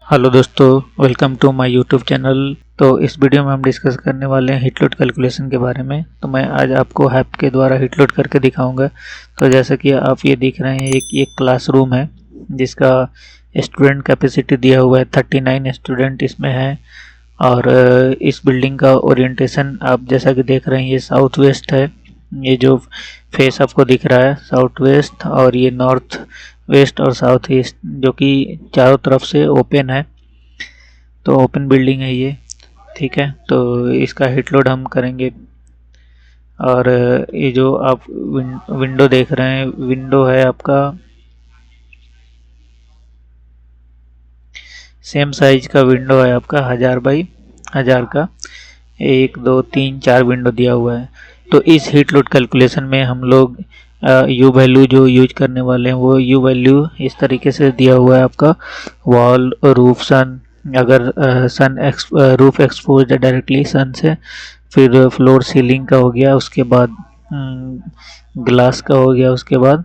Hello दोस्तों, welcome to my YouTube channel. तो इस वीडियो में हम डिस्कस करने वाले हैं हीट लोड कैलकुलेशन के बारे में। तो मैं आज आपको हैप के द्वारा हीट लोड करके दिखाऊंगा। तो जैसा कि आप ये दिख रहे हैं, एक क्लासरूम है जिसका स्टूडेंट कैपेसिटी दिया हुआ है 39 स्टूडेंट इसमें है। और इस बिल्डिंग का ओरिएंटेशन आप जैसा कि देख रहे हैं, ये साउथ वेस्ट है। ये जो फेस आपको दिख रहा है साउथ वेस्ट, और ये नॉर्थ वेस्ट और साउथ ईस्ट, जो कि चारों तरफ से ओपन है। तो ओपन बिल्डिंग है ये, ठीक है। तो इसका हीट लोड हम करेंगे। और ये जो आप विंडो देख रहे हैं, विंडो है आपका सेम साइज का विंडो है आपका 1000 बाई 1000 का। 1 2 3 4 विंडो दिया हुआ है। तो इस हीट लोड कैलकुलेशन में हम लोग यू वैल्यू जो यूज करने वाले हैं, वो यू वैल्यू इस तरीके से दिया हुआ है आपका। वॉल, रूफ, सन, अगर रूफ एक्सपोज्ड है डायरेक्टली सन से, फिर फ्लोर सीलिंग का हो गया, उसके बाद ग्लास का हो गया, उसके बाद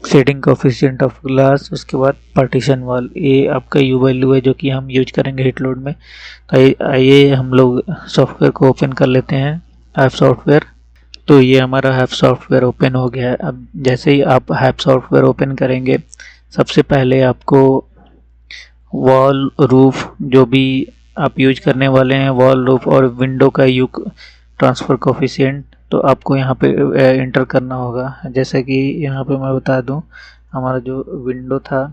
शेडिंग कोफिशिएंट ऑफ ग्लास, उसके बाद पार्टीशन वॉल। ये आपका यू वैल्यू है जो कि हम यूज करेंगे हीट लोड में। तो आइए हम लोग सॉफ्टवेयर को ओपन कर लेते हैं, हैप सॉफ्टवेयर। तो ये हमारा हैप सॉफ्टवेयर ओपन हो गया है। अब जैसे ही आप हैप सॉफ्टवेयर ओपन करेंगे, सबसे पहले आपको वॉल, रूफ, जो भी आप यूज करने वाले हैं, वॉल, रूफ और विंडो का यू ट्रांसफ़र कोफिशिएंट, तो आपको यहाँ पे इंटर करना होगा। जैसे कि यहाँ पे मैं बता दूँ, हमारा जो विंडो था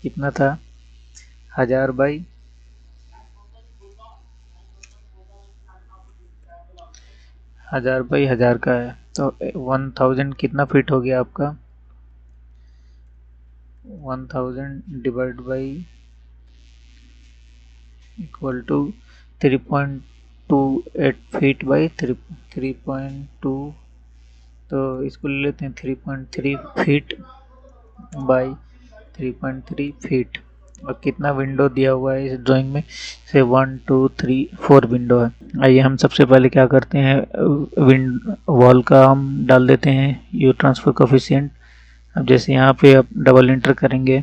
कितना था, 1000 बाई 1000 का है। तो 1000 कितना फीट हो गया आपका, 1000 divide by equal to 3.28 feet by 3.2। तो इसको ले लेते हैं 3.3 फीट बाई 3.3 फीट। और कितना विंडो दिया हुआ है इस ड्राइंग में, से 1 2 3 4 विंडो है। आइए हम सबसे पहले क्या करते हैं, वॉल का हम डाल देते हैं यू ट्रांसफ़र कोफिशिएंट। अब जैसे यहाँ पे आप डबल इंटर करेंगे,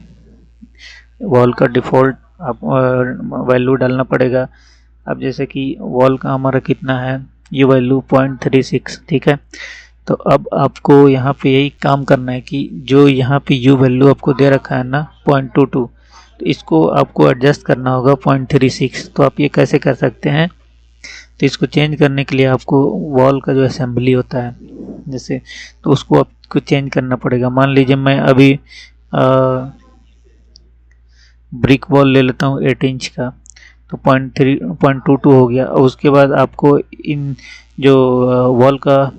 वॉल का डिफ़ॉल्ट आप वैल्यू डालना पड़ेगा। अब जैसे कि वॉल का हमारा कितना है, ये वैल्यू 0.36, ठीक है। तो अब आपको यहाँ पे यही काम करना है कि जो यहाँ पे यू वैल्यू आपको दे रखा है ना 0.22, तो इसको आपको एडजस्ट करना होगा 0.36। तो आप ये कैसे कर सकते हैं, तो इसको चेंज करने के लिए आपको वॉल का जो असेंबली होता है जैसे, तो उसको आपको चेंज करना पड़ेगा। मान लीजिए मैं अभी ब्रिक वॉल ले लेता हूँ 8 इंच का, तो 0.22 हो गया। और उसके बाद आपको इन जो वॉल का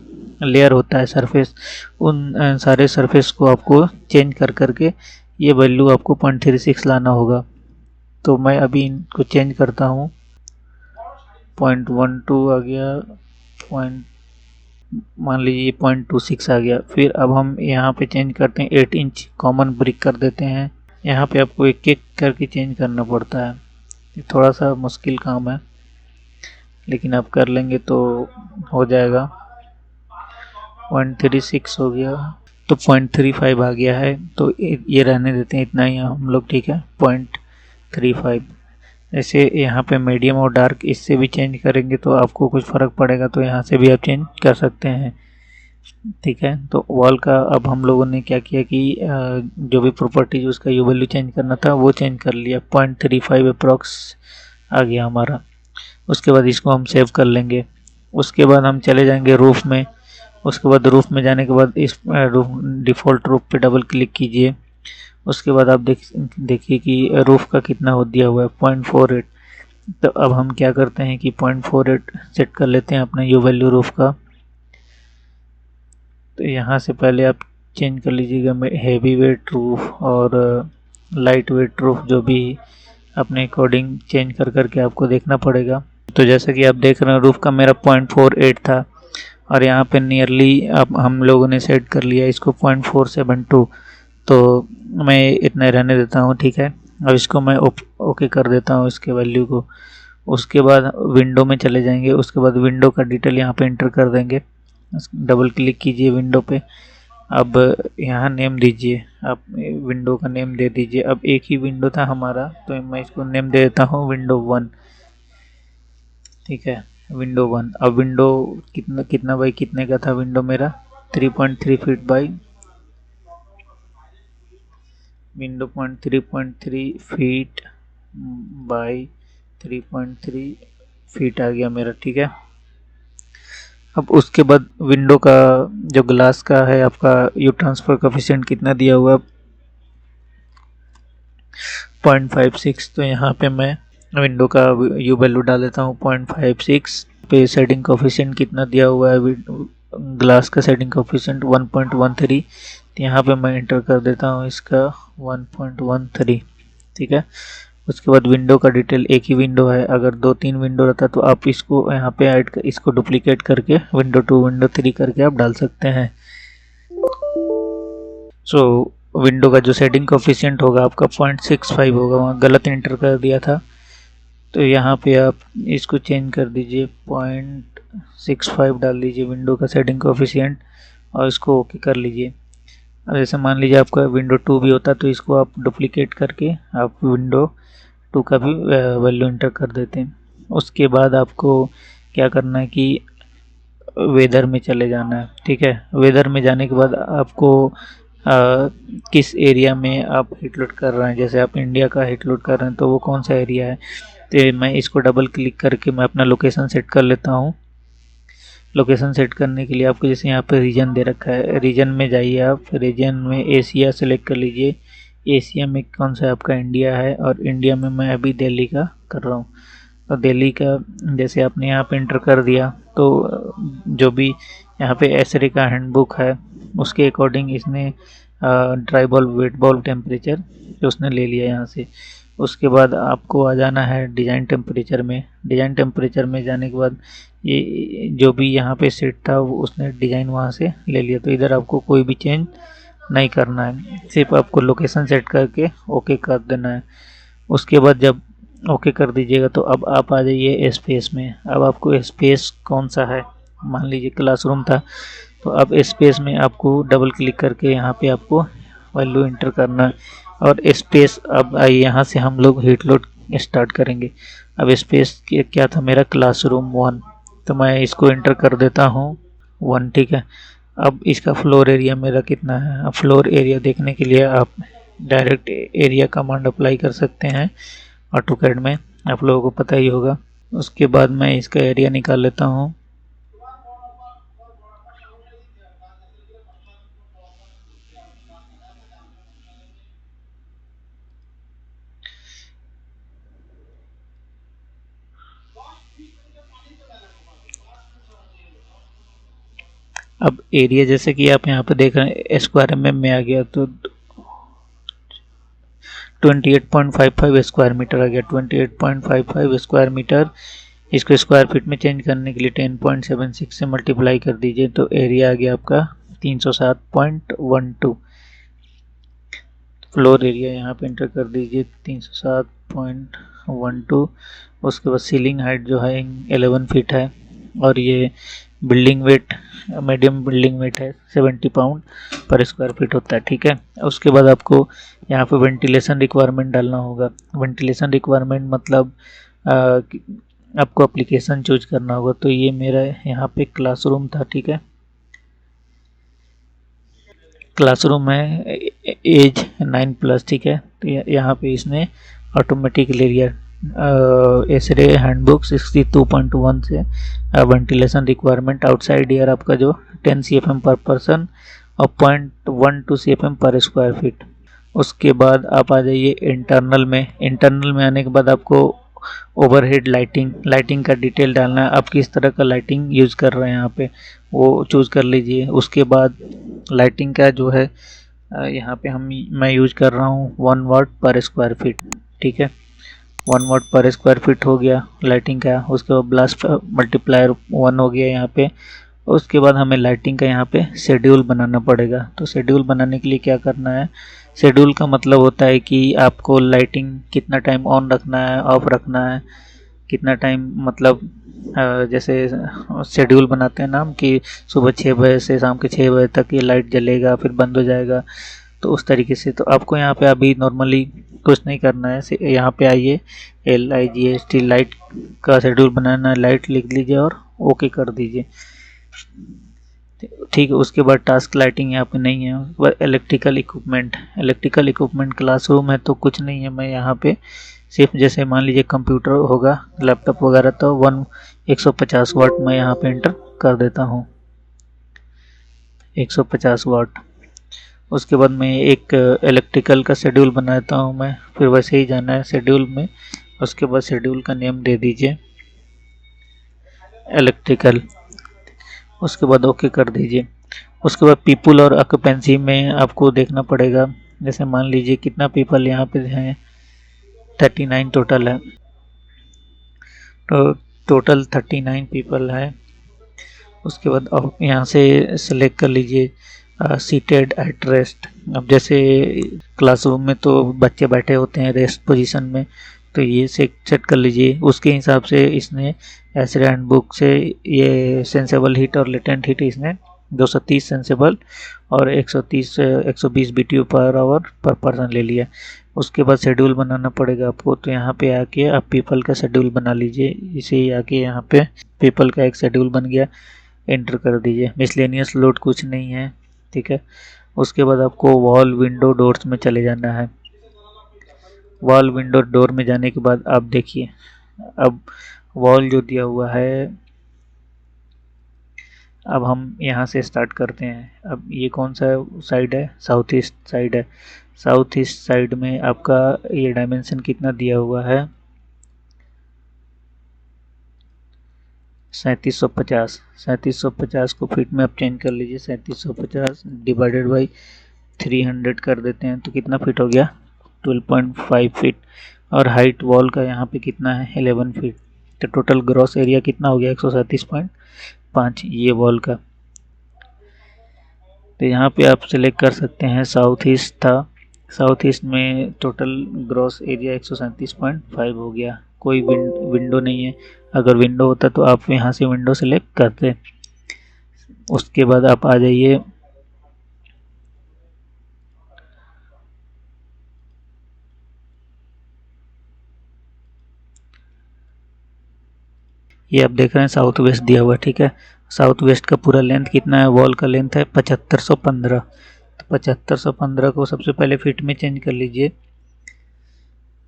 लेयर होता है सरफेस, उन सारे सरफेस को आपको चेंज कर करके ये वैल्यू आपको 0.36 लाना होगा। तो मैं अभी इनको चेंज करता हूँ, 0.12 आ गया, पॉइंट मान लीजिए 0.26 आ गया। फिर अब हम यहाँ पे चेंज करते हैं 8 इंच कॉमन ब्रिक कर देते हैं। यहाँ पे आपको एक एक करके चेंज करना पड़ता है, ये थोड़ा सा मुश्किल काम है, लेकिन आप कर लेंगे तो हो जाएगा। 0.36 हो गया, तो 0.35 आ गया है। तो ये रहने देते हैं इतना ही हम लोग, ठीक है, 0.35। जैसे यहाँ पे मीडियम और डार्क इससे भी चेंज करेंगे तो आपको कुछ फ़र्क पड़ेगा, तो यहाँ से भी आप चेंज कर सकते हैं, ठीक है। तो वॉल का अब हम लोगों ने क्या किया कि जो भी प्रॉपर्टीज उसका यू वैल्यू चेंज करना था वो चेंज कर लिया, 0.35 अप्रॉक्स आ गया हमारा। उसके बाद इसको हम सेव कर लेंगे। उसके बाद हम चले जाएंगे रूफ में। उसके बाद रूफ में जाने के बाद इस रूफ डिफ़ॉल्ट रूफ पे डबल क्लिक कीजिए। उसके बाद आप देखिए कि रूफ का कितना हो दिया हुआ है, 0.48। तो अब हम क्या करते हैं कि 0.48 सेट कर लेते हैं अपना यू वैल्यू रूफ का। तो यहाँ से पहले आप चेंज कर लीजिएगा हेवी वेट रूफ और लाइट वेट रूफ, जो भी अपने अकॉर्डिंग चेंज कर करके आपको देखना पड़ेगा। तो जैसा कि आप देख रहे हैं, रूफ का मेरा 0.48 था और यहाँ पे नियरली अब हम लोगों ने सेट कर लिया इसको 0.472। तो मैं इतना रहने देता हूँ, ठीक है। अब इसको मैं ओके कर देता हूँ इसके वैल्यू को। उसके बाद विंडो में चले जाएंगे। उसके बाद विंडो का डिटेल यहाँ पे इंटर कर देंगे। डबल क्लिक कीजिए विंडो पे। अब यहाँ नेम दीजिए, आप विंडो का नेम दे दीजिए। अब एक ही विंडो था हमारा, तो मैं इसको नेम दे देता हूँ विंडो 1। ठीक है, विंडो 1। अब विंडो कितना कितना बाई कितने का था विंडो मेरा? 3.3 feet by window 3.3 feet by 3.3 feet आ गया मेरा। ठीक है, अब उसके बाद विंडो का जो ग्लास का है आपका यू ट्रांसफर कोफिशिएंट कितना दिया हुआ? 0.56। तो यहाँ पे मैं विंडो का यू वैल्यू डाल देता हूँ 0.56 पे। शेडिंग कोफिशिएंट कितना दिया हुआ है? ग्लास का शेडिंग कोफिशिएंट 1.13। तो यहाँ पे मैं एंटर कर देता हूँ इसका 1.13। ठीक है, उसके बाद विंडो का डिटेल, एक ही विंडो है, अगर 2-3 विंडो रहता तो आप इसको यहाँ पे ऐड कर, इसको डुप्लीकेट करके विंडो 2 विंडो 3 करके आप डाल सकते हैं। सो विंडो का जो सेटिंग कोफिशिएंट होगा आपका 0.65 होगा, वहाँ गलत एंटर कर दिया था, तो यहाँ पे आप इसको चेंज कर दीजिए, 0.65 डाल दीजिए विंडो का सेटिंग कोफिशिएंट और इसको ओके कर लीजिए। अब जैसे मान लीजिए आपका विंडो 2 भी होता तो इसको आप डुप्लीकेट करके आप विंडो 2 का भी वैल्यू एंटर कर देते हैं। उसके बाद आपको क्या करना है कि वेदर में चले जाना है। ठीक है, वेदर में जाने के बाद आपको किस एरिया में आप हीट लोड कर रहे हैं, जैसे आप इंडिया का हीट लोड कर रहे हैं तो वो कौन सा एरिया है। तो मैं इसको डबल क्लिक करके मैं अपना लोकेशन सेट कर लेता हूँ। लोकेशन सेट करने के लिए आपको जैसे यहाँ पे रीजन दे रखा है, रीजन में जाइए, आप रीजन में एशिया सेलेक्ट कर लीजिए। एशिया में कौन सा आपका इंडिया है, और इंडिया में मैं अभी दिल्ली का कर रहा हूँ। तो दिल्ली का जैसे आपने यहाँ पे एंटर कर दिया तो जो भी यहाँ पे एसरे का हैंडबुक है उसके अकॉर्डिंग इसने dry bulb wet bulb temperature उसने ले लिया यहाँ से। उसके बाद आपको आ जाना है डिज़ाइन टेम्परेचर में। डिज़ाइन टेम्परेचर में जाने के बाद ये जो भी यहाँ पे सेट था वो उसने डिज़ाइन वहाँ से ले लिया, तो इधर आपको कोई भी चेंज नहीं करना है, सिर्फ आपको लोकेशन सेट करके ओके कर देना है। उसके बाद जब ओके कर दीजिएगा तो अब आप आ जाइए स्पेस में। अब आपको स्पेस कौन सा है, मान लीजिए क्लासरूम था, तो अब स्पेस में आपको डबल क्लिक करके यहाँ पे आपको वैल्यू इंटर करना है और स्पेस। अब आइए यहाँ से हम लोग हीट लोड स्टार्ट करेंगे। अब स्पेस क्या था मेरा? क्लासरूम 1, तो मैं इसको इंटर कर देता हूँ 1। ठीक है, अब इसका फ्लोर एरिया मेरा कितना है? अब फ्लोर एरिया देखने के लिए आप डायरेक्ट एरिया कमांड अप्लाई कर सकते हैं ऑटोकैड में, आप लोगों को पता ही होगा। उसके बाद मैं इसका एरिया निकाल लेता हूँ। अब एरिया जैसे कि आप यहाँ पे देख रहे हैं स्क्वायर एम में आ गया, तो 28.55 स्क्वायर मीटर आ गया। 28.55 स्क्वायर मीटर, इसको स्क्वायर फीट में चेंज करने के लिए 10.76 से मल्टीप्लाई कर दीजिए, तो एरिया आ गया आपका 307.12। फ्लोर एरिया यहाँ पे एंटर कर दीजिए 307.12। उसके बाद सीलिंग हाइट जो है 11 फीट है, और ये building weight medium building weight है 70 पाउंड पर स्क्वायर फीट होता है। ठीक है, उसके बाद आपको यहाँ पे वेंटिलेशन रिक्वायरमेंट डालना होगा। वेंटिलेशन रिक्वायरमेंट मतलब आपको एप्लीकेशन चूज करना होगा। तो ये मेरा यहाँ पे क्लासरूम था। ठीक है, क्लासरूम है एज 9+। ठीक है, तो यहाँ पे इसने ऑटोमेटिक ले लिया। एसरे हैंडबुक 62.1 से वेंटिलेशन रिक्वायरमेंट आउटसाइड एयर आपका जो 10 CFM पर पर्सन और 0.12 CFM पर स्क्वायर फीट। उसके बाद आप आ जाइए इंटरनल में। इंटरनल में आने के बाद आपको ओवरहेड लाइटिंग का डिटेल डालना है, आप किस तरह का लाइटिंग यूज़ कर रहे हैं यहाँ पे वो चूज़ कर लीजिए। उसके बाद लाइटिंग का जो है यहाँ पे मैं यूज कर रहा हूँ 1 वाट पर स्क्वायर फीट। ठीक है, 1 वाट पर स्क्वायर फीट हो गया लाइटिंग का। उसके बाद ब्लास्ट मल्टीप्लायर 1 हो गया यहाँ पे। उसके बाद हमें लाइटिंग का यहाँ पे शेड्यूल बनाना पड़ेगा। तो शेड्यूल बनाने के लिए क्या करना है? शेड्यूल का मतलब होता है कि आपको लाइटिंग कितना टाइम ऑन रखना है, ऑफ रखना है, कितना टाइम, मतलब जैसे शेड्यूल बनाते हैं ना हम कि सुबह 6 बजे से शाम के 6 बजे तक ये लाइट जलेगा फिर बंद हो जाएगा, तो उस तरीके से। तो आपको यहाँ पे अभी नॉर्मली कुछ नहीं करना है, यहाँ पे आइए LIGHT लाइट का शेड्यूल बनाना है, लाइट लिख लीजिए और ओके कर दीजिए। ठीक है, उसके बाद टास्क लाइटिंग यहाँ पे नहीं है। वह इलेक्ट्रिकल इक्विपमेंट क्लासरूम है तो कुछ नहीं है। मैं यहाँ पे सिर्फ जैसे मान लीजिए कंप्यूटर होगा, लैपटॉप वगैरह, तो 150 वाट मैं यहाँ पे एंटर कर देता हूँ, 150 वाट। उसके बाद मैं एक इलेक्ट्रिकल का शेड्यूल बनाता हूँ मैं, फिर वैसे ही जाना है शेड्यूल में। उसके बाद शेड्यूल का नेम दे दीजिए इलेक्ट्रिकल, उसके बाद ओके कर दीजिए। उसके बाद पीपल और ऑक्यूपेंसी में आपको देखना पड़ेगा, जैसे मान लीजिए कितना पीपल यहाँ पे हैं, 39 टोटल है, तो टोटल 39 पीपल है। उसके बाद अब यहाँ से सिलेक्ट कर लीजिए सीटेड एट रेस्ट। अब जैसे क्लासरूम में तो बच्चे बैठे होते हैं रेस्ट पोजीशन में, तो ये सेट कर लीजिए। उसके हिसाब से इसने एसरे हैंडबुक से ये सेंसेबल हीट और लेटेंट हीट इसने 230 सेंसेबल और 120 BTU पर आवर पर पर्सन ले लिया। उसके बाद शेड्यूल बनाना पड़ेगा आपको, तो यहाँ पे आके आप पीपल का शेड्यूल बना लीजिए। इसे ही आके यहाँ पे पीपल का एक शेड्यूल बन गया, एंटर कर दीजिए। मिसलेनियस लोड कुछ नहीं है, ठीक है। उसके बाद आपको वॉल विंडो डोर्स में चले जाना है। वॉल विंडो डोर में जाने के बाद आप देखिए, अब वॉल जो दिया हुआ है, अब हम यहाँ से स्टार्ट करते हैं। अब ये कौन सा साइड है, साउथ ईस्ट साइड है। साउथ ईस्ट साइड में आपका ये डायमेंशन कितना दिया हुआ है, 3750 को फीट में आप चेंज कर लीजिए। 3750 डिवाइडेड बाई 300 कर देते हैं तो कितना फीट हो गया, 12.5 फीट। और हाइट वॉल का यहाँ पे कितना है, 11 फीट। तो टोटल ग्रॉस एरिया कितना हो गया, 137.5 ये वॉल का। तो यहाँ पे आप सिलेक्ट कर सकते हैं, साउथ ईस्ट था, साउथ ईस्ट में टोटल ग्रॉस एरिया 137.5 हो गया। कोई विंडो नहीं है, अगर विंडो होता तो आप यहाँ से विंडो सेलेक्ट करते। उसके बाद आप आ जाइए ये आप देख रहे हैं साउथ वेस्ट दिया हुआ, ठीक है। साउथ वेस्ट का पूरा लेंथ कितना है, वॉल का लेंथ है 7515। तो 7515 को सबसे पहले फीट में चेंज कर लीजिए।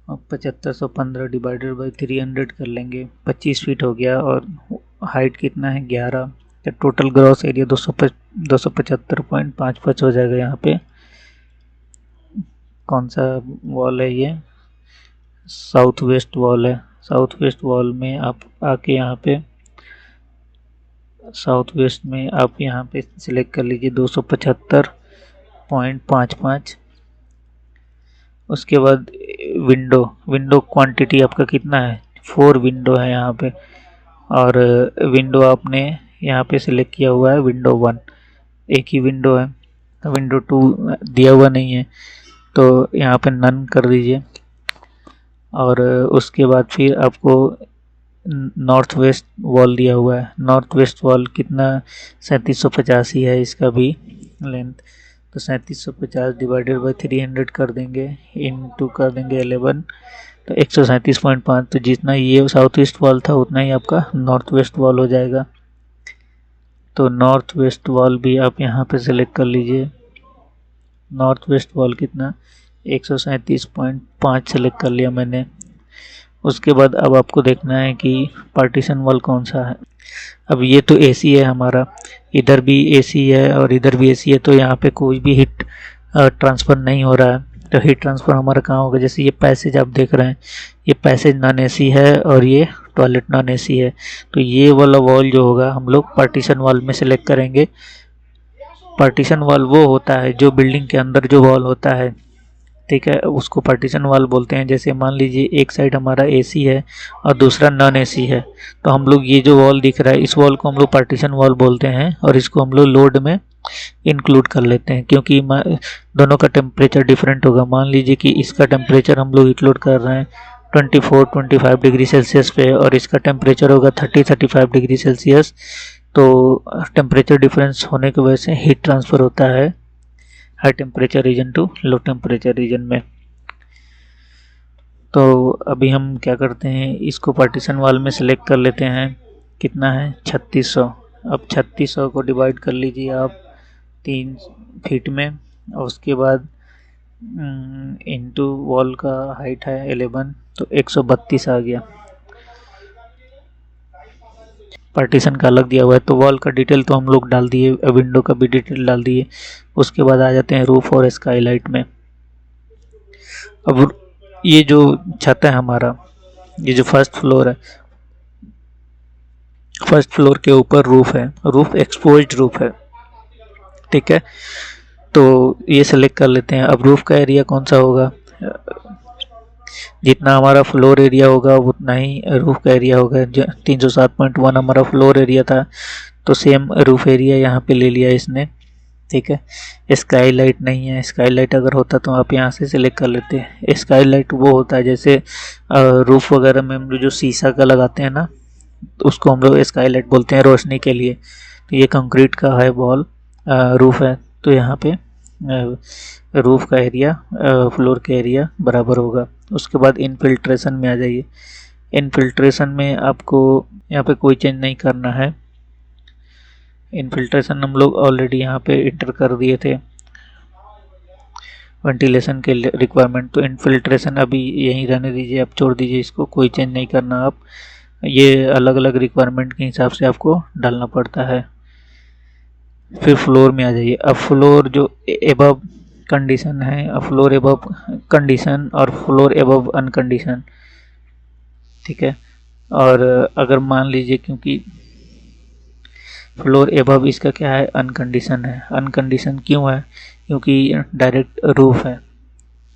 और 7515 डिवाइडेड बाई 300 कर लेंगे, 25 फीट हो गया। और हाइट कितना है, 11। तो टोटल ग्रॉस एरिया 275.55 हो जाएगा। यहाँ पे कौन सा वॉल है, ये साउथ वेस्ट वॉल है। साउथ वेस्ट वॉल में आप आके यहाँ पे साउथ वेस्ट में आप यहाँ पे सिलेक्ट कर लीजिए 275.55। उसके बाद विंडो क्वांटिटी आपका कितना है, 4 विंडो है यहाँ पे। और विंडो आपने यहाँ पे सिलेक्ट किया हुआ है विंडो 1, एक ही विंडो है, विंडो 2 दिया हुआ नहीं है, तो यहाँ पे नन कर दीजिए। और उसके बाद फिर आपको नॉर्थ वेस्ट वॉल दिया हुआ है। नॉर्थ वेस्ट वॉल कितना, 3750 ही है इसका भी लेंथ। तो 3750 डिवाइडेड बाई 300 कर देंगे, इनटू कर देंगे 11, तो 137.5। तो जितना ये साउथ ईस्ट वॉल था उतना ही आपका नॉर्थ वेस्ट वॉल हो जाएगा। तो नॉर्थ वेस्ट वॉल भी आप यहाँ पे सेलेक्ट कर लीजिए। नॉर्थ वेस्ट वॉल कितना, 137.5 सेलेक्ट कर लिया मैंने। उसके बाद अब आपको देखना है कि पार्टीशन वॉल कौन सा है। अब ये तो एसी है हमारा, इधर भी एसी है और इधर भी एसी है, तो यहाँ पे कोई भी हीट ट्रांसफ़र नहीं हो रहा है। तो हीट ट्रांसफ़र हमारा कहाँ होगा, जैसे ये पैसेज आप देख रहे हैं, ये पैसेज नॉन एसी है और ये टॉयलेट नॉन एसी है। तो ये वाला वॉल जो होगा हम लोग पार्टीशन वॉल में सेलेक्ट करेंगे। पार्टीशन वॉल वो होता है जो बिल्डिंग के अंदर जो वॉल होता है, ठीक है, उसको पार्टीशन वॉल बोलते हैं। जैसे मान लीजिए एक साइड हमारा एसी है और दूसरा नॉन एसी है, तो हम लोग ये जो वॉल दिख रहा है इस वॉल को हम लोग पार्टीशन वॉल बोलते हैं। और इसको हम लोग लोड में इंक्लूड कर लेते हैं, क्योंकि दोनों का टेम्परेचर डिफरेंट होगा। मान लीजिए कि इसका टेम्परेचर हम लोग इंक्लूड कर रहे हैं 24-25 डिग्री सेल्सियस पे और इसका टेम्परेचर होगा 30-35 डिग्री सेल्सियस। तो टेम्परेचर डिफरेंस होने की वजह से हीट ट्रांसफ़र होता है high temperature region to low temperature region में। तो अभी हम क्या करते हैं, इसको पार्टीशन वाल में सेलेक्ट कर लेते हैं। कितना है 3600। अब 3600 को डिवाइड कर लीजिए आप 3 फीट में और उसके बाद इनटू वॉल का हाइट है 11 तो 132 आ गया। पार्टीशन का अलग दिया हुआ है। तो वॉल का डिटेल तो हम लोग डाल दिए, विंडो का भी डिटेल डाल दिए। उसके बाद आ जाते हैं रूफ और स्काईलाइट में। अब ये जो छत है हमारा, ये जो फर्स्ट फ्लोर है, फर्स्ट फ्लोर के ऊपर रूफ है, रूफ एक्सपोज्ड रूफ है, ठीक है। तो ये सेलेक्ट कर लेते हैं। अब रूफ का एरिया कौन सा होगा, जितना हमारा फ्लोर एरिया होगा उतना ही रूफ का एरिया होगा। 307.1 हमारा फ्लोर एरिया था, तो सेम रूफ एरिया यहाँ पे ले लिया इसने, ठीक है। स्काई लाइट नहीं है, स्काई लाइट अगर होता तो आप यहाँ से सिलेक्ट कर लेते हैं। स्काई लाइट वो होता है जैसे रूफ वगैरह में हम लोग जो शीशा का लगाते हैं ना, तो उसको हम लोग स्काई लाइट बोलते हैं रोशनी के लिए। तो ये कंक्रीट का है वॉल, रूफ है, तो यहाँ पे रूफ का एरिया फ्लोर के एरिया बराबर होगा। उसके बाद इनफिल्ट्रेशन में आ जाइए। इनफिल्ट्रेशन में आपको यहाँ पे कोई चेंज नहीं करना है। इनफिल्ट्रेशन हम लोग ऑलरेडी यहाँ पे इंटर कर दिए थे वेंटिलेशन के रिक्वायरमेंट, तो इनफिल्ट्रेशन अभी यहीं रहने दीजिए, आप छोड़ दीजिए इसको, कोई चेंज नहीं करना आप। ये अलग अलग रिक्वायरमेंट के हिसाब से आपको डालना पड़ता है। फिर फ्लोर में आ जाइए। अब फ्लोर जो एबव कंडीशन है, अब फ्लोर एबव कंडीशन और फ्लोर एबव अनकंडीशन, ठीक है। और अगर मान लीजिए क्योंकि फ्लोर एबव इसका क्या है, अनकंडीशन है। अनकंडीशन क्यों है, क्योंकि डायरेक्ट रूफ है,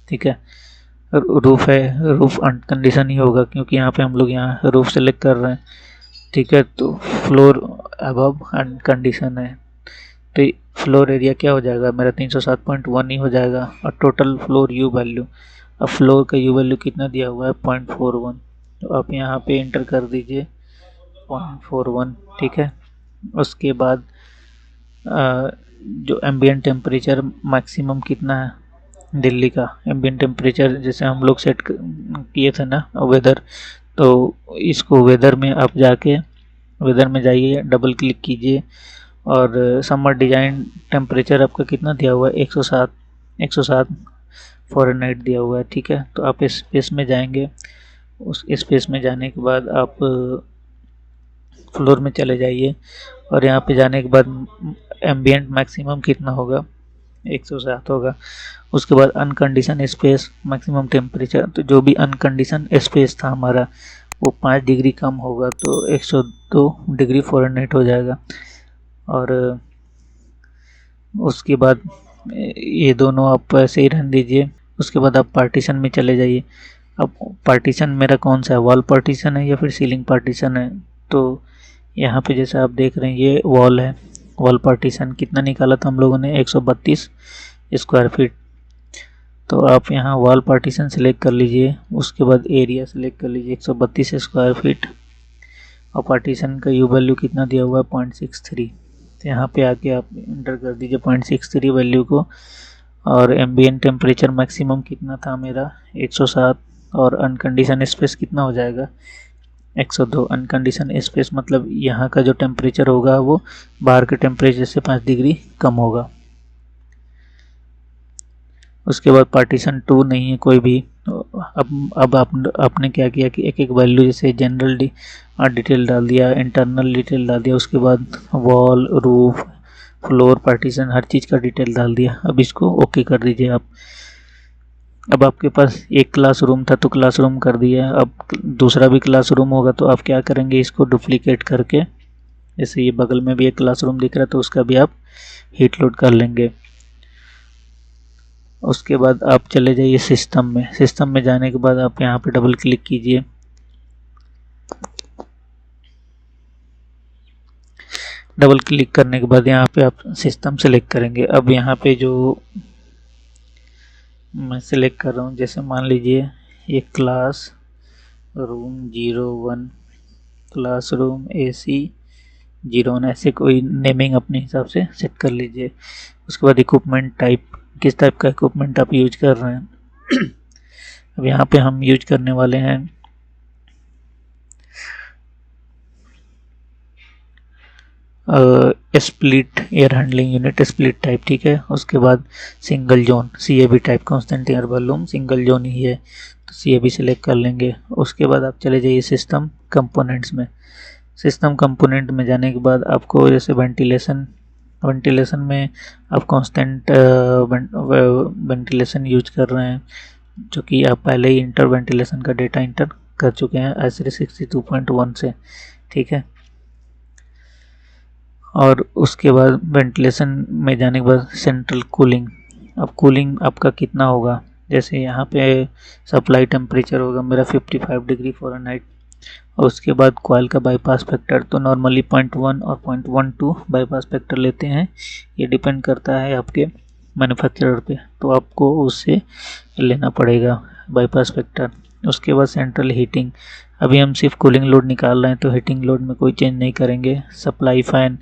ठीक है। रूफ है, रूफ अनकंडीशन ही होगा क्योंकि यहाँ पे हम लोग यहाँ रूफ सेलेक्ट कर रहे हैं, ठीक है। तो फ्लोर अबव अनकंडीशन है, तो फ्लोर एरिया क्या हो जाएगा मेरा 307.1 ही हो जाएगा। और टोटल फ्लोर यू वैल्यू, अब फ्लोर का यू वैल्यू कितना दिया हुआ है 0.41, तो आप यहाँ पे इंटर कर दीजिए 0.41, ठीक है। उसके बाद जो एम्बिएंट टेम्परेचर मैक्सिमम कितना है दिल्ली का, एम्बिएंट टेम्परेचर जैसे हम लोग सेट किए थे ना वेदर, तो इसको वेदर में आप जाके वेदर में जाइए, डबल क्लिक कीजिए और समर डिजाइन टेम्परेचर आपका कितना दिया हुआ है 107 फ़ारेनहाइट दिया हुआ है, ठीक है। तो आप इस स्पेस में जाएंगे, उस स्पेस में जाने के बाद आप फ्लोर में चले जाइए और यहाँ पे जाने के बाद एम्बिएंट मैक्सिमम कितना होगा 107 होगा। उसके बाद अनकंडीशन स्पेस मैक्सिमम टेम्परेचर, तो जो भी अनकंडीशन स्पेस था हमारा वो 5 डिग्री कम होगा तो 102 डिग्री फ़ारेनहाइट हो जाएगा। और उसके बाद ये दोनों आप ऐसे ही रहने दीजिए। उसके बाद आप पार्टीशन में चले जाइए। अब पार्टीशन मेरा कौन सा है, वॉल पार्टीशन है या फिर सीलिंग पार्टीशन है। तो यहाँ पे जैसे आप देख रहे हैं ये वॉल है, वॉल पार्टीशन कितना निकाला था हम लोगों ने 132 स्क्वायर फीट। तो आप यहाँ वॉल पार्टीशन सेलेक्ट कर लीजिए, उसके बाद एरिया सेलेक्ट कर लीजिए 132 स्क्वायर फीट और पार्टीशन का यू वैल्यू कितना दिया हुआ है 0.63। तो यहाँ पे आके आप इंटर कर दीजिए 0.63 वैल्यू को। और एम्बिएंट टेम्परेचर मैक्सिमम कितना था मेरा 107 और अनकंडीशन स्पेस कितना हो जाएगा 102। अनकंडीशन स्पेस मतलब यहाँ का जो टेम्परेचर होगा वो बाहर के टेम्परेचर से 5 डिग्री कम होगा। उसके बाद पार्टीशन 2 नहीं है कोई भी। अब आपने क्या किया कि एक एक वैल्यू जैसे जनरल डिटेल डाल दिया, इंटरनल डिटेल डाल दिया, उसके बाद वॉल, रूफ, फ्लोर, पार्टीशन हर चीज़ का डिटेल डाल दिया। अब इसको ओके कर दीजिए आप। अब आपके पास एक क्लासरूम था तो क्लासरूम कर दिया, अब दूसरा भी क्लासरूम होगा तो आप क्या करेंगे, इसको डुप्लीकेट करके, जैसे ये बगल में भी एक क्लासरूम दिख रहा है तो उसका भी आप हीट लोड कर लेंगे। उसके बाद आप चले जाइए सिस्टम में। सिस्टम में जाने के बाद आप यहाँ पे डबल क्लिक कीजिए। डबल क्लिक करने के बाद यहाँ पे आप सिस्टम सेलेक्ट करेंगे। अब यहाँ पे जो मैं सेलेक्ट कर रहा हूँ, जैसे मान लीजिए ये क्लास रूम 01, क्लासरूम AC 01, ऐसे कोई नेमिंग अपने हिसाब से सेट कर लीजिए। उसके बाद इक्विपमेंट टाइप, किस टाइप का इक्विपमेंट आप यूज कर रहे हैं। अब यहाँ पे हम यूज करने वाले हैं split air handling unit, split type, ठीक है। उसके बाद single zone CAB type, constant air volume single zone ही है तो CAB सेलेक्ट कर लेंगे। उसके बाद आप चले जाइए सिस्टम कंपोनेंट्स में। सिस्टम कंपोनेंट में जाने के बाद आपको जैसे वेंटिलेशन में आप कांस्टेंट वेंटिलेशन यूज कर रहे हैं, जो कि आप पहले ही इंटर वेंटिलेशन का डेटा इंटर कर चुके हैं ISRI 62.1 से, ठीक है। और उसके बाद वेंटिलेशन में जाने के बाद सेंट्रल कूलिंग, अब कूलिंग आपका कितना होगा, जैसे यहाँ पे सप्लाई टेम्परेचर होगा मेरा 55 डिग्री फ़ारेनहाइट। और उसके बाद कॉइल का बाईपास फैक्टर तो नॉर्मली 0.1 और 0.12 बाईपास फैक्टर लेते हैं, ये डिपेंड करता है आपके मैन्युफैक्चरर पे, तो आपको उससे लेना पड़ेगा बाईपास फैक्टर। उसके बाद सेंट्रल हीटिंग, अभी हम सिर्फ कूलिंग लोड निकाल रहे हैं तो हीटिंग लोड में कोई चेंज नहीं करेंगे। सप्लाई फ़ैन,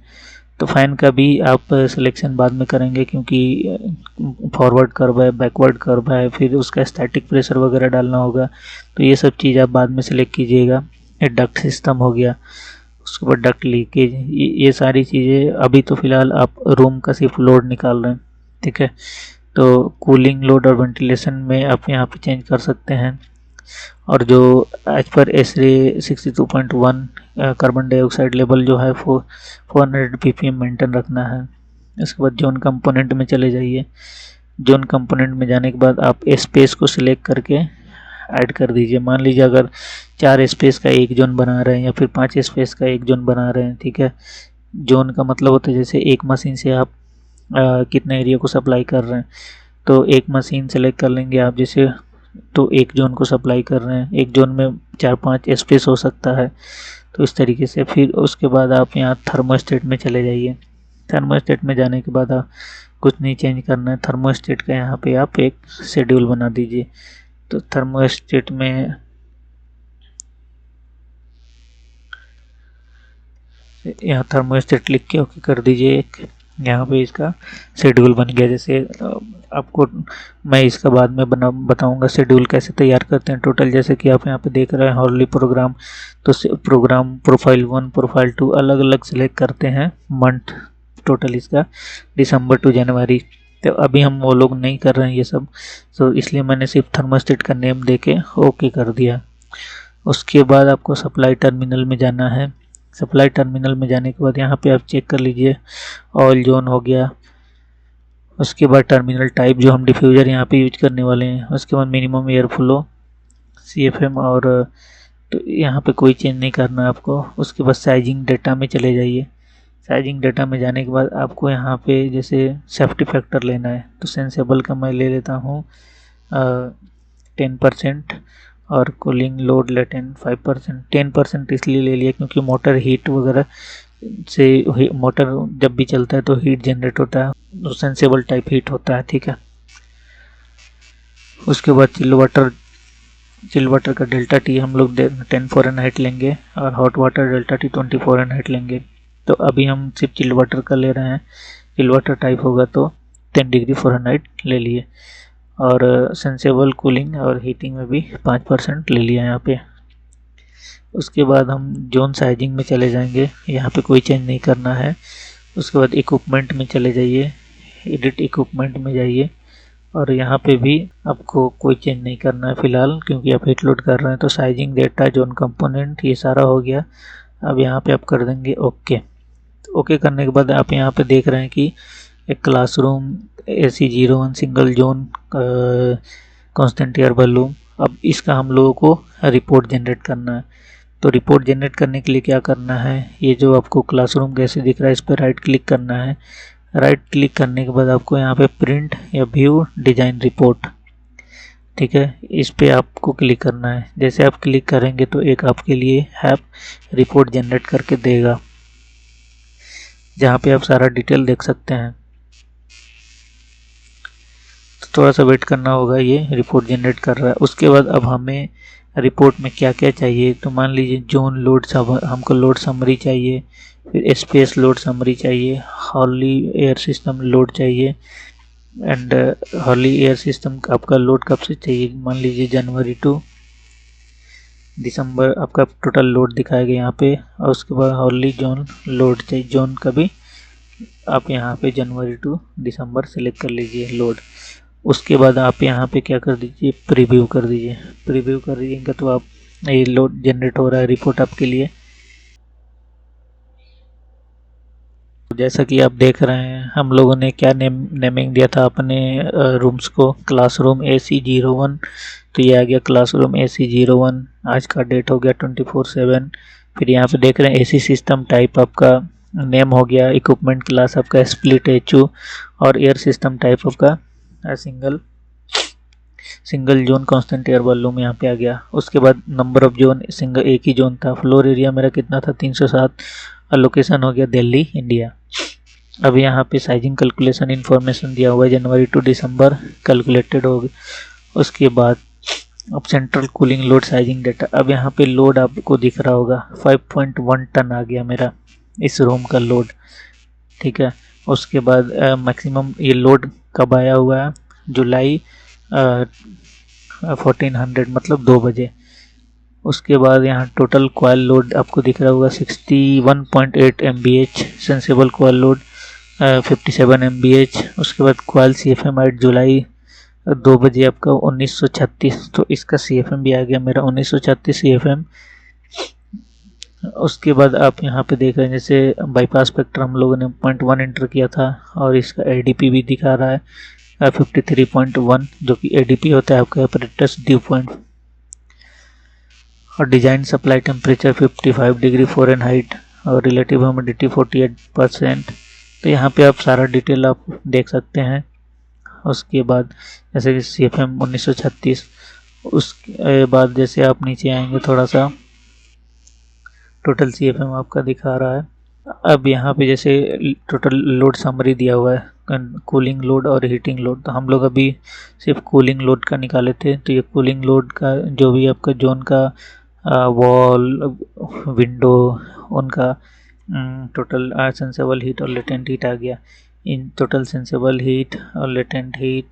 तो फ़ैन का भी आप सिलेक्शन बाद में करेंगे, क्योंकि फॉरवर्ड कर्व है, बैकवर्ड कर्व है, फिर उसका स्टैटिक प्रेशर वगैरह डालना होगा, तो ये सब चीज़ आप बाद में सिलेक्ट कीजिएगा। डक्ट सिस्टम हो गया, उसके बाद डक्ट लीकेज, ये सारी चीज़ें अभी तो फ़िलहाल आप रूम का सिर्फ लोड निकाल रहे हैं, ठीक है। तो कूलिंग लोड और वेंटिलेशन में आप यहाँ पे चेंज कर सकते हैं। और जो as per ISRI 62.1 carbon dioxide level जो है 400 ppm मेंटेन रखना है। इसके बाद जोन कंपोनेंट में चले जाइए। जोन कंपोनेंट में जाने के बाद आप स्पेस को सिलेक्ट करके ऐड कर दीजिए। मान लीजिए अगर 4 स्पेस का एक जोन बना रहे हैं या फिर 5 स्पेस का एक जोन बना रहे हैं, ठीक है। जोन का मतलब होता है जैसे एक मशीन से आप कितने एरिया को सप्लाई कर रहे हैं, तो एक मशीन सेलेक्ट कर लेंगे आप, जैसे तो एक जोन को सप्लाई कर रहे हैं, एक जोन में 4-5 स्पेस हो सकता है, तो इस तरीके से। फिर उसके बाद आप यहाँ थर्मोस्टेट में चले जाइए। थर्मोस्टेट में जाने के बाद आप कुछ नहीं चेंज करना है, थर्मोस्टेट का यहाँ पे आप एक शेड्यूल बना दीजिए। तो थर्मोस्टेट में यहाँ थर्मोस्टेट लिख के ओके कर दीजिए। एक यहाँ पे इसका शेड्यूल बन गया। जैसे आपको मैं इसका बाद में बताऊंगा शेड्यूल कैसे तैयार करते हैं टोटल। जैसे कि आप यहाँ पे देख रहे हैं हॉर्ली प्रोग्राम, तो प्रोग्राम प्रोफाइल 1 प्रोफाइल 2 अलग अलग सेलेक्ट करते हैं मंथ, टोटल इसका दिसंबर टू जनवरी। तो अभी हम वो लोग नहीं कर रहे हैं ये सब, तो इसलिए मैंने सिर्फ थर्मोस्टेट का नेम दे के ओके कर दिया। उसके बाद आपको सप्लाई टर्मिनल में जाना है। सप्लाई टर्मिनल में जाने के बाद यहाँ पे आप चेक कर लीजिए ऑयल जोन हो गया। उसके बाद टर्मिनल टाइप जो हम डिफ्यूज़र यहाँ पे यूज करने वाले हैं। उसके बाद मिनिमम एयर फ्लो CFM, और तो यहाँ पे कोई चेंज नहीं करना है आपको। उसके बाद साइजिंग डेटा में चले जाइए। साइजिंग डेटा में जाने के बाद आपको यहाँ पे जैसे सेफ्टी फैक्टर लेना है, तो सेंसेबल का मैं ले लेता हूँ 10%, और कूलिंग लोड लेटेंट 5%। 10% इसलिए ले लिया क्योंकि मोटर हीट वगैरह से, मोटर जब भी चलता है तो हीट जनरेट होता है, तो सेंसेबल टाइप हीट होता है, ठीक है। उसके बाद चिल वाटर का डेल्टा T हम लोग 10 फ़ारेनहाइट लेंगे, और hot water delta T 20 Fahrenheit लेंगे। तो अभी हम सिर्फ चिल वाटर का ले रहे हैं, चिल वाटर टाइप होगा तो 10 डिग्री फ़ारेनहाइट ले लिए। और सेंसेबल कूलिंग और हीटिंग में भी 5% ले लिया यहाँ पे। उसके बाद हम जोन साइजिंग में चले जाएंगे, यहाँ पे कोई चेंज नहीं करना है। उसके बाद इक्विपमेंट में चले जाइए, एडिट इक्विपमेंट में जाइए, और यहाँ पे भी आपको कोई चेंज नहीं करना है फ़िलहाल, क्योंकि आप हीट लोड कर रहे हैं। तो साइजिंग डेटा जोन कंपोनेंट ये सारा हो गया। अब यहाँ पे आप कर देंगे ओके। तो ओके करने के बाद आप यहाँ पे देख रहे हैं कि एक classroom AC 01 single zone constant air balloon. अब इसका हम लोगों को रिपोर्ट जनरेट करना है। तो रिपोर्ट जनरेट करने के लिए क्या करना है, ये जो आपको क्लासरूम कैसे दिख रहा है इस पर राइट क्लिक करना है। राइट क्लिक करने के बाद आपको यहाँ पे प्रिंट या व्यू डिज़ाइन रिपोर्ट, ठीक है, इस पे आपको क्लिक करना है। जैसे आप क्लिक करेंगे तो एक आपके लिए ऐप रिपोर्ट जनरेट करके देगा, जहाँ पे आप सारा डिटेल देख सकते हैं। तो थोड़ा सा वेट करना होगा, ये रिपोर्ट जनरेट कर रहा है। उसके बाद अब हमें रिपोर्ट में क्या क्या चाहिए। तो मान लीजिए जोन लोड सब हमको लोड समरी चाहिए, फिर स्पेस लोड समरी चाहिए, हॉली एयर सिस्टम लोड चाहिए, एंड हॉली एयर सिस्टम आपका लोड कब से चाहिए, मान लीजिए जनवरी टू दिसंबर आपका टोटल लोड दिखाएगा यहाँ पे। और उसके बाद हॉली जोन लोड चाहिए, जोन का भी आप यहाँ पे जनवरी टू दिसंबर सेलेक्ट कर लीजिए लोड। उसके बाद आप यहाँ पे क्या कर दीजिए, प्रीव्यू कर दीजिए। प्रीव्यू कर दीजिएगा तो आप ये लोड जनरेट हो रहा है रिपोर्ट आपके लिए। जैसा कि आप देख रहे हैं हम लोगों ने क्या नेमिंग दिया था अपने रूम्स को, क्लासरूम AC01। तो ये आ गया क्लासरूम AC01। आज का डेट हो गया 24/7। फिर यहाँ पे देख रहे हैं AC सिस्टम टाइप आपका नेम हो गया, इक्विपमेंट क्लास आपका स्प्लिट HU, और एयर सिस्टम टाइप आपका single zone constant air volume यहाँ पे आ गया। उसके बाद नंबर ऑफ जोन, सिंगल एक ही जोन था। फ्लोर एरिया मेरा कितना था, 307। और लोकेशन हो गया दिल्ली इंडिया। अब यहाँ पे साइजिंग कैलकुलेशन इन्फॉर्मेशन दिया हुआ है, जनवरी टू दिसंबर कैलकुलेटेड हो गया। उसके बाद अब central cooling load sizing data. अब यहाँ पे लोड आपको दिख रहा होगा 5.1 टन आ गया मेरा इस रूम का लोड, ठीक है। उसके बाद मैक्सिमम ये लोड कब आया हुआ है, जुलाई 1400 मतलब 2 बजे। उसके बाद यहाँ टोटल कॉयल लोड आपको दिख रहा होगा 61.8 MBH, sensible coil load 57 MBH। उसके बाद कॉयल CFM एट जुलाई 2 बजे आपका 1936, तो इसका CFM भी आ गया मेरा 1936 CFM। उसके बाद आप यहाँ पे देख रहे हैं जैसे बाईपास फैक्टर हम लोगों ने 0.1 एंटर किया था, और इसका ADP भी दिखा रहा है 53.1, जो कि ADP होता है आपका ऑपरेटर्स ड्यू पॉइंट। और design supply temperature 55 degree Fahrenheit और रिलेटिव ह्यूमिडिटी 48%। तो यहाँ पे आप सारा डिटेल आप देख सकते हैं। उसके बाद जैसे कि CFM 1936, उसके बाद जैसे आप नीचे आएंगे थोड़ा सा, टोटल CFM आपका दिखा रहा है। अब यहाँ पे जैसे टोटल लोड समरी दिया हुआ है, कूलिंग लोड और हीटिंग लोड। तो हम लोग अभी सिर्फ कूलिंग लोड का निकाले थे। तो ये कूलिंग लोड का जो भी आपका जोन का वॉल, विंडो, उनका टोटल सेंसेबल हीट और लेटेंट हीट आ गया। इन टोटल सेंसेबल हीट और लेटेंट हीट,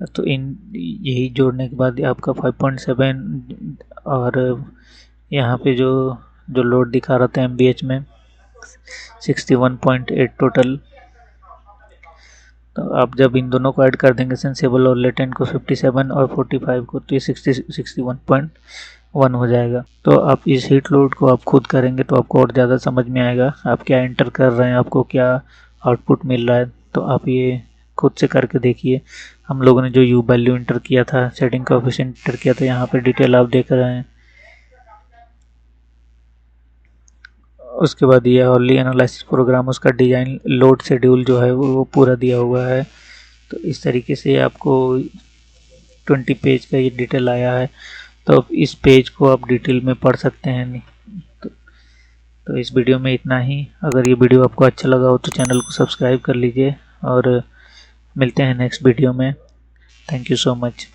तो इन यही जोड़ने के बाद आपका 5.7, और यहाँ पे जो लोड दिखा रहा था MBH में 61.8 टोटल। तो आप जब इन दोनों को ऐड कर देंगे, सेंसेबल और लेटेंट को 57 और 45 को, तो ये 61.1 हो जाएगा। तो आप इस हीट लोड को आप खुद करेंगे तो आपको और ज़्यादा समझ में आएगा आप क्या एंटर कर रहे हैं, आपको क्या आउटपुट मिल रहा है। तो आप ये खुद से करके देखिए। हम लोगों ने जो U वैल्यू एंटर किया था, सेटिंग कोएफिशिएंट एंटर किया था, यहाँ पर डिटेल आप देख रहे हैं। उसके बाद ये हॉली एनालिसिस प्रोग्राम, उसका डिज़ाइन लोड शेड्यूल जो है वो पूरा दिया हुआ है। तो इस तरीके से आपको 20 पेज का ये डिटेल आया है। तो इस पेज को आप डिटेल में पढ़ सकते हैं। नहीं तो इस वीडियो में इतना ही। अगर ये वीडियो आपको अच्छा लगा हो तो चैनल को सब्सक्राइब कर लीजिए, और मिलते हैं नेक्स्ट वीडियो में। Thank you so much.